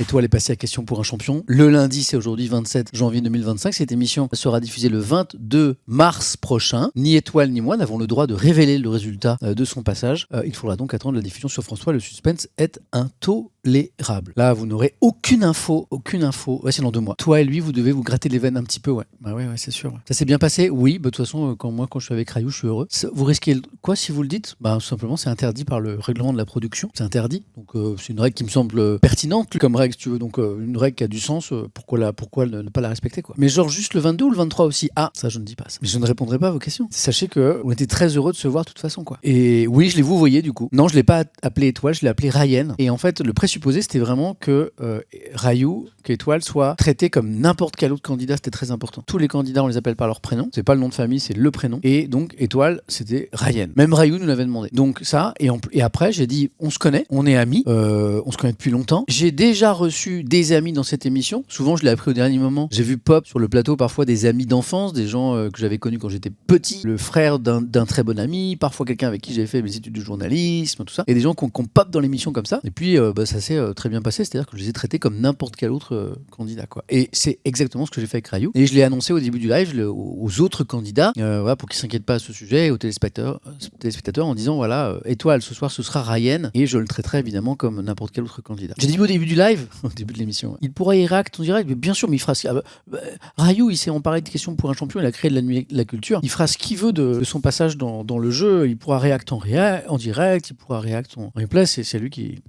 Étoile est passé à Question pour un champion. Le lundi, c'est aujourd'hui 27 janvier 2025. Cette émission sera diffusée le 22 mars prochain. Ni Étoile ni moi n'avons le droit de révéler le résultat de son passage. Il faudra donc attendre la diffusion sur France 3. Le suspense est intolérable. Là, vous n'aurez aucune info. Ouais, c'est dans 2 mois. Toi et lui, vous devez vous gratter les veines un petit peu, ouais. Bah ouais, c'est sûr. Ouais. Ça s'est bien passé? Oui, de toute façon, quand je suis avec Rayou, je suis heureux. Vous risquez quoi si vous le dites? Tout simplement, c'est interdit par le règlement de la production. C'est interdit. Donc, c'est une règle qui me semble pertinente comme règle, si tu veux. Donc, une règle qui a du sens. Pourquoi ne pas la respecter, quoi. Mais genre juste le 22 ou le 23 aussi? Ah, ça, je ne dis pas ça. Mais je ne répondrai pas à vos questions. Sachez qu'on était très heureux de se voir de toute façon, quoi. Et oui, je l'ai vouvoyé du coup. Non, je l'ai pas appelé Étoile, je l'ai appelé Ryan. Et en fait, le présupposé, c'était vraiment que Rayou, qu'Étoile soit traité comme n'importe quel autre candidat. C'était très important. Tous les candidats, on les appelle par leur prénom. C'est pas le nom de famille, c'est le prénom. Et donc, Étoile, c'était Ryan. Même Rayou nous l'avait demandé. Donc ça, et après, j'ai dit, on se connaît, on est amis, on se connaît depuis longtemps. J'ai déjà reçu des amis dans cette émission. Souvent, je l'ai appris au dernier moment. J'ai vu pop sur le plateau parfois des amis d'enfance, des gens que j'avais connus quand j'étais petit, le frère d'un très bon ami, parfois quelqu'un avec qui j'avais fait mes études de journalisme, tout ça. Et des gens qu'on pop dans l'émission comme ça. Et puis, ça s'est très bien passé, c'est-à-dire que je les ai traités comme n'importe quel autre candidat, quoi. Et c'est exactement ce que j'ai fait avec Rayou. Et je l'ai annoncé au début du live aux autres candidats, voilà, pour qu'ils s'inquiètent pas à ce sujet, et aux téléspectateurs en disant, voilà, Étoile, ce soir, ce sera Ryan, et je le traiterai évidemment comme n'importe quel autre candidat. J'ai dit au début du live, au début de l'émission, il pourra y réacter en direct, mais bien sûr, mais il fera ce Rayou, il s'est emparé de questions pour un champion, il a créé de la nuit de la culture, il fera ce qu'il veut de son passage dans le jeu, il pourra réacter en direct, il pourra réacter en replay, c'est lui qui